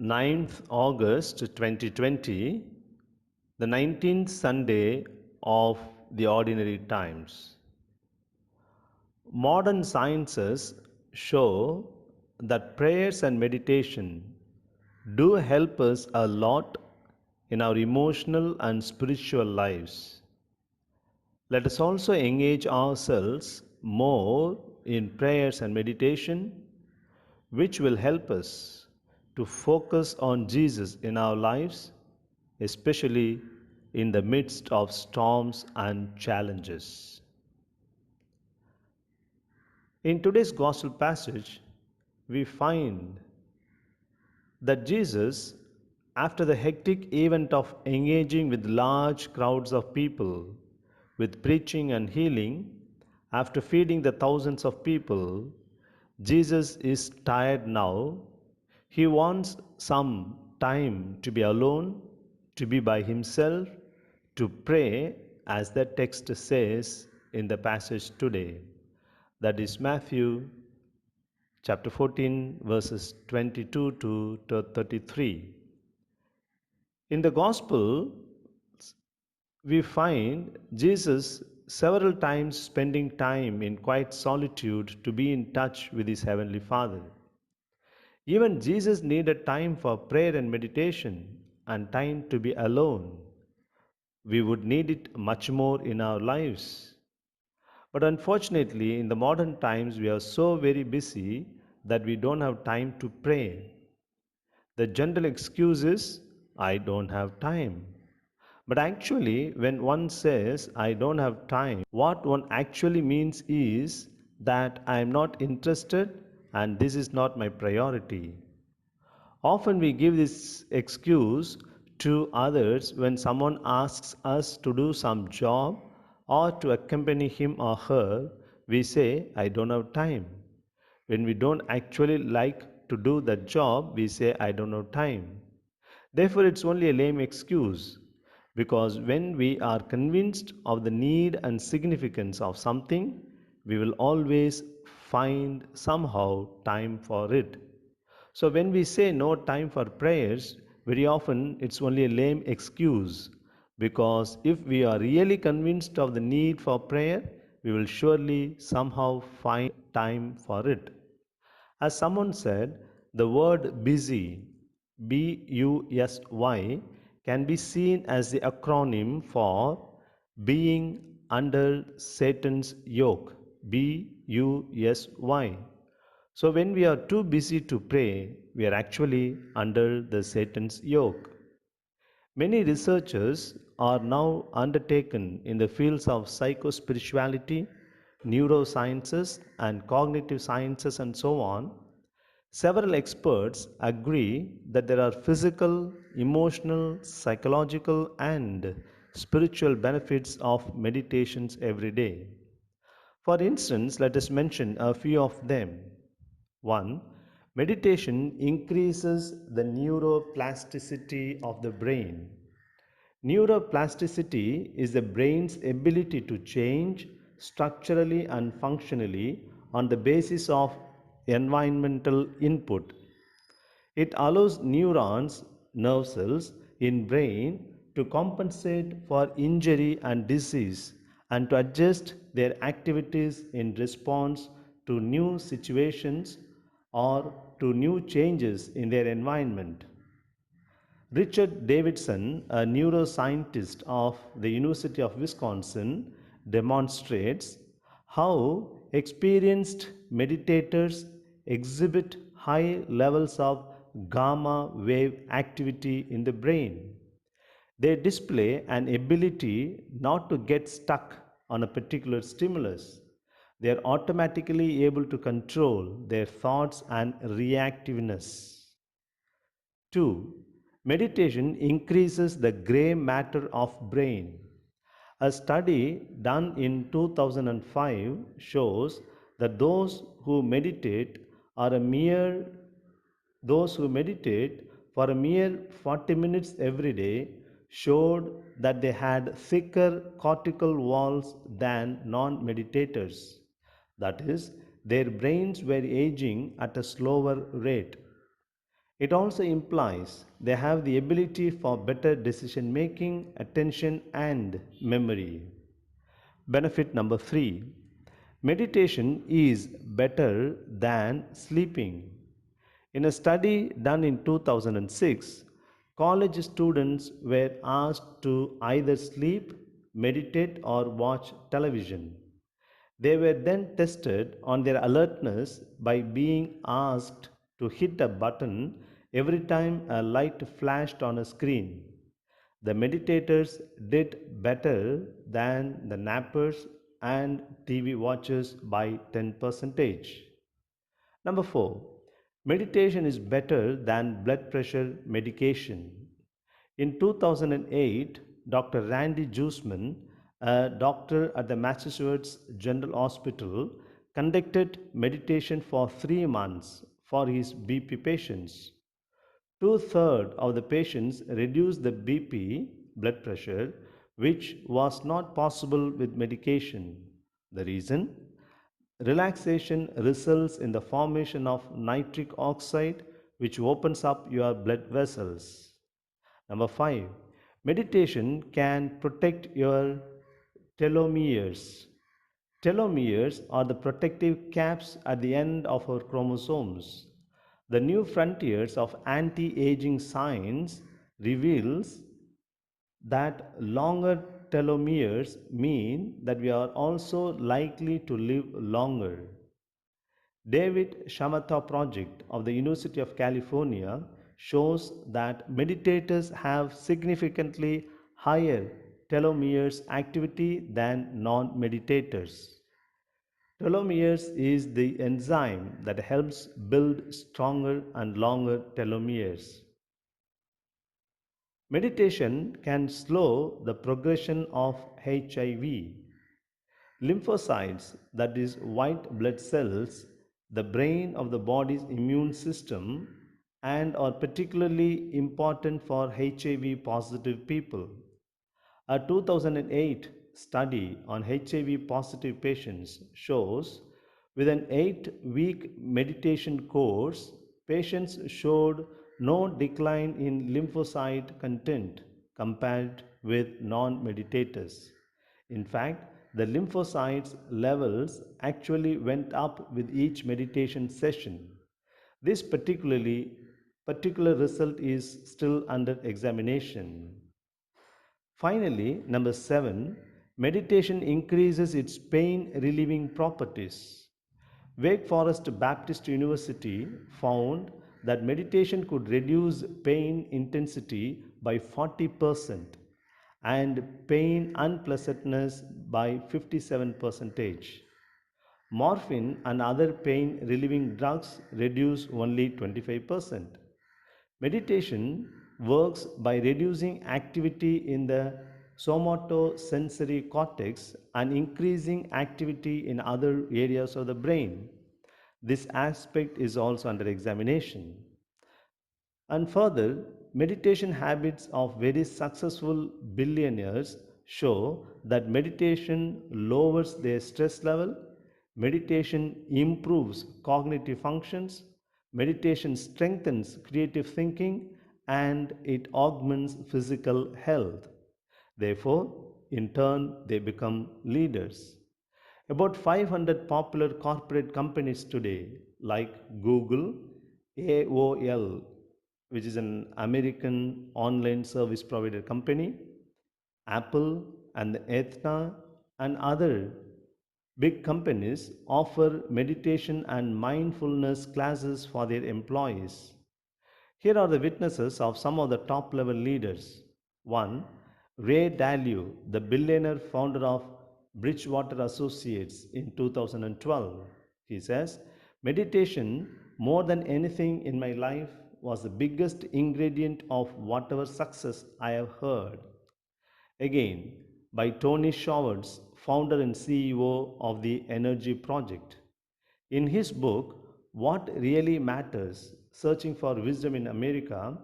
9th August 2020, the 19th Sunday of the Ordinary Times. Modern sciences show that prayers and meditation do help us a lot in our emotional and spiritual lives. Let us also engage ourselves more in prayers and meditation, which will help us to focus on Jesus in our lives, especially in the midst of storms and challenges. In today's gospel passage, we find that Jesus, after the hectic event of engaging with large crowds of people with preaching and healing, after feeding the thousands of people, Jesus is tired now. He wants some time to be alone, to be by himself, to pray, as the text says in the passage today. That is Matthew chapter 14, verses 22 to 33. In the Gospel, we find Jesus several times spending time in quiet solitude to be in touch with his heavenly Father. Even Jesus needed time for prayer and meditation and time to be alone. We would need it much more in our lives. But unfortunately, in the modern times, we are so very busy that we don't have time to pray. The general excuse is, I don't have time. But actually, when one says, I don't have time, what one actually means is that I am not interested and this is not my priority. Often we give this excuse to others when someone asks us to do some job or to accompany him or her. We say, I don't have time. When we don't actually like to do that job, we say, I don't have time. Therefore, it's only a lame excuse, because when we are convinced of the need and significance of something, we will always find somehow time for it. So when we say no time for prayers, very often it's only a lame excuse, because if we are really convinced of the need for prayer, we will surely somehow find time for it. As someone said, the word busy, busy, can be seen as the acronym for being under Satan's yoke, busy. So when we are too busy to pray, we are actually under the Satan's yoke. Many researchers are now undertaken in the fields of psychospirituality, neurosciences, and cognitive sciences, and so on. Several experts agree that there are physical, emotional, psychological, and spiritual benefits of meditations every day. For instance, let us mention a few of them. 1. Meditation increases the neuroplasticity of the brain. Neuroplasticity is the brain's ability to change structurally and functionally on the basis of environmental input. It allows neurons, nerve cells in brain to compensate for injury and disease and to adjust their activities in response to new situations or to new changes in their environment. Richard Davidson, a neuroscientist of the University of Wisconsin, demonstrates how experienced meditators exhibit high levels of gamma wave activity in the brain. They display an ability not to get stuck on a particular stimulus. They are automatically able to control their thoughts and reactiveness. 2. Meditation increases the gray matter of brain. A study done in 2005 shows that those who meditate for a mere 40 minutes every day showed that they had thicker cortical walls than non-meditators. That is, their brains were aging at a slower rate. It also implies they have the ability for better decision making, attention, and memory. Benefit number three, meditation is better than sleeping. In a study done in 2006, college students were asked to either sleep, meditate, or watch television. They were then tested on their alertness by being asked to hit a button every time a light flashed on a screen. The meditators did better than the nappers and TV watchers by 10%. Number 4. Meditation is better than blood pressure medication. In 2008, Dr. Randy Jusman, a doctor at the Massachusetts General Hospital, conducted meditation for 3 months for his BP patients. Two-thirds of the patients reduced the BP, blood pressure, which was not possible with medication. The reason? Relaxation results in the formation of nitric oxide, which opens up your blood vessels. Number 5. Meditation can protect your telomeres. Telomeres are the protective caps at the end of our chromosomes. The new frontiers of anti-aging science reveals that longer telomeres mean that we are also likely to live longer. David Shamatha project of the University of California shows that meditators have significantly higher telomeres activity than non-meditators. Telomeres is the enzyme that helps build stronger and longer telomeres. Meditation can slow the progression of HIV. Lymphocytes, that is, white blood cells, the brain of the body's immune system, and are particularly important for HIV positive people. A 2008 study on HIV positive patients shows with an 8-week meditation course, patients showed no decline in lymphocyte content compared with non meditators. In fact, the lymphocytes levels actually went up with each meditation session. This particular result is still under examination. Finally, number 7, meditation increases its pain relieving properties. Wake Forest Baptist University found that meditation could reduce pain intensity by 40% and pain unpleasantness by 57%. Morphine and other pain relieving drugs reduce only 25%. Meditation works by reducing activity in the somatosensory cortex and increasing activity in other areas of the brain. This aspect is also under examination. And further, meditation habits of very successful billionaires show that meditation lowers their stress level, meditation improves cognitive functions, meditation strengthens creative thinking, and it augments physical health. Therefore, in turn, they become leaders. About 500 popular corporate companies today, like Google, AOL, which is an American online service provider company, Apple, and Aetna, and other big companies offer meditation and mindfulness classes for their employees. Here are the witnesses of some of the top level leaders. 1. Ray Dalio, the billionaire founder of Bridgewater Associates in 2012. He says, meditation, more than anything in my life, was the biggest ingredient of whatever success I have heard. Again, by Tony Schwartz, founder and CEO of the Energy Project. In his book, What Really Matters, Searching for Wisdom in America,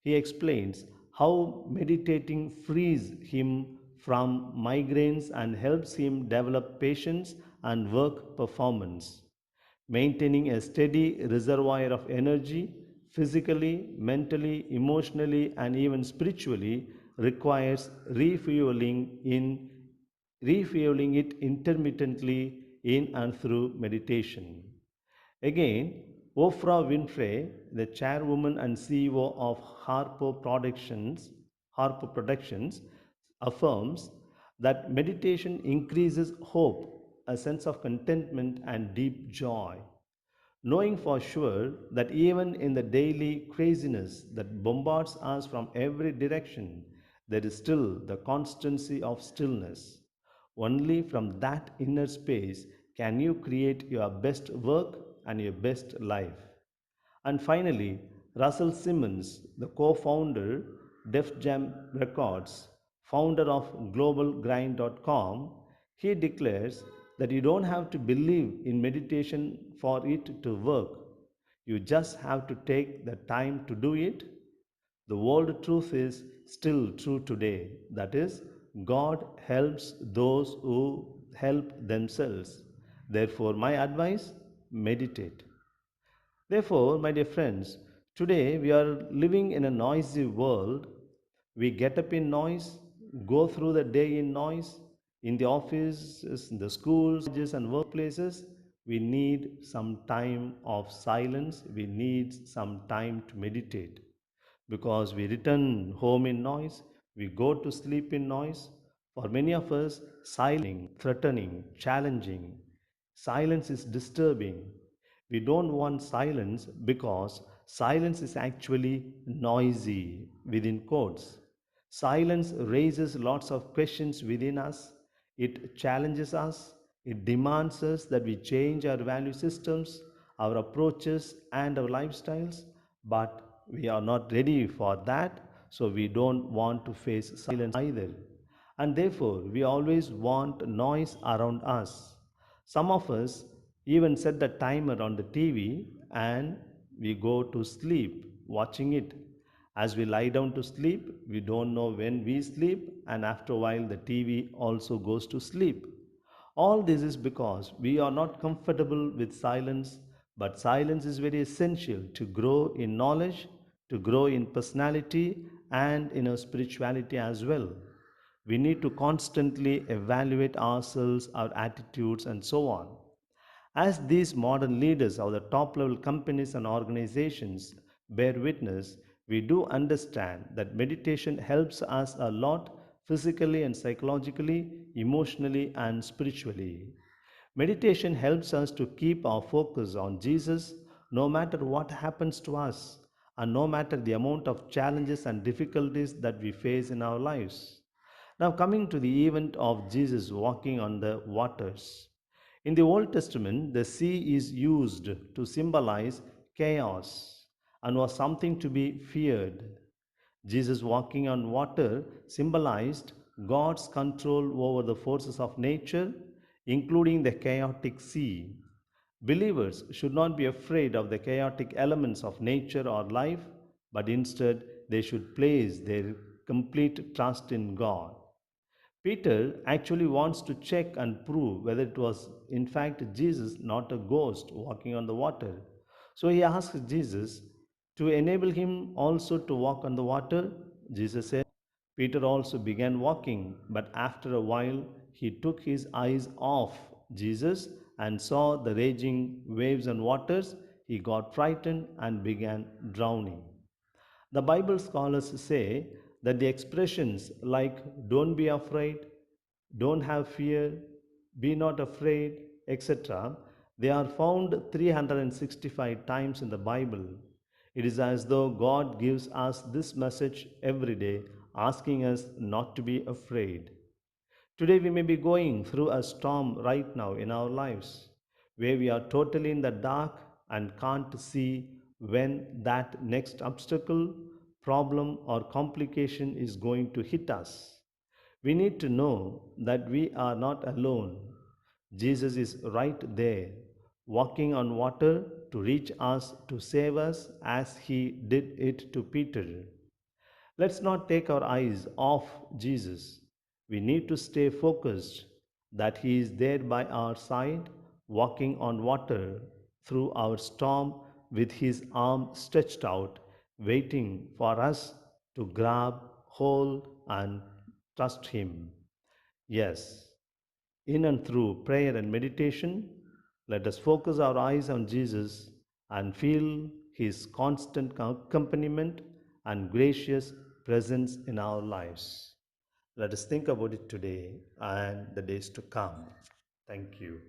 he explains how meditating frees him from migraines and helps him develop patience and work performance. Maintaining a steady reservoir of energy physically, mentally, emotionally, and even spiritually requires refueling it intermittently in and through meditation. Again, Oprah Winfrey, the chairwoman and CEO of Harpo Productions, affirms that meditation increases hope, a sense of contentment, and deep joy. Knowing for sure that even in the daily craziness that bombards us from every direction, there is still the constancy of stillness. Only from that inner space can you create your best work and your best life. And finally, Russell Simmons, the co-founder Def Jam Records, founder of globalgrind.com, he declares that you don't have to believe in meditation for it to work. You just have to take the time to do it. The world truth is still true today. That is, God helps those who help themselves. Therefore, my advice, meditate. Therefore, my dear friends, today we are living in a noisy world. We get up in noise, go through the day in noise, in the offices, in the schools, colleges, and workplaces. We need some time of silence. We need some time to meditate because we return home in noise, we go to sleep in noise. For many of us, silence, threatening, challenging. Silence is disturbing. We don't want silence because silence is actually noisy within quotes. Silence raises lots of questions within us. It challenges us. It demands us that we change our value systems, our approaches, and our lifestyles. But we are not ready for that, so we don't want to face silence either. And therefore, we always want noise around us. Some of us even set the timer on the TV and we go to sleep watching it. As we lie down to sleep, we don't know when we sleep, and after a while, the TV also goes to sleep. All this is because we are not comfortable with silence, but silence is very essential to grow in knowledge, to grow in personality, and in our spirituality as well. We need to constantly evaluate ourselves, our attitudes, and so on. As these modern leaders of the top level companies and organizations bear witness, we do understand that meditation helps us a lot physically and psychologically, emotionally and spiritually. Meditation helps us to keep our focus on Jesus no matter what happens to us and no matter the amount of challenges and difficulties that we face in our lives. Now, coming to the event of Jesus walking on the waters. In the Old Testament, the sea is used to symbolize chaos and was something to be feared. Jesus walking on water symbolized God's control over the forces of nature, including the chaotic sea. Believers should not be afraid of the chaotic elements of nature or life, but instead they should place their complete trust in God. Peter actually wants to check and prove whether it was in fact Jesus, not a ghost walking on the water. So he asks Jesus to enable him also to walk on the water. Jesus said, Peter also began walking, but after a while he took his eyes off Jesus and saw the raging waves and waters. He got frightened and began drowning. The Bible scholars say that the expressions like don't be afraid, don't have fear, be not afraid, etc., they are found 365 times in the Bible. It is as though God gives us this message every day, asking us not to be afraid. Today, we may be going through a storm right now in our lives where we are totally in the dark and can't see when that next obstacle, problem, or complication is going to hit us. We need to know that we are not alone. Jesus is right there, walking on water to reach us, to save us, as he did it to Peter. Let's not take our eyes off Jesus. We need to stay focused that He is there by our side, walking on water through our storm, with his arm stretched out, waiting for us to grab hold and trust him. Yes, in and through prayer and meditation, let us focus our eyes on Jesus and feel his constant accompaniment and gracious presence in our lives. Let us think about it today and the days to come. Thank you.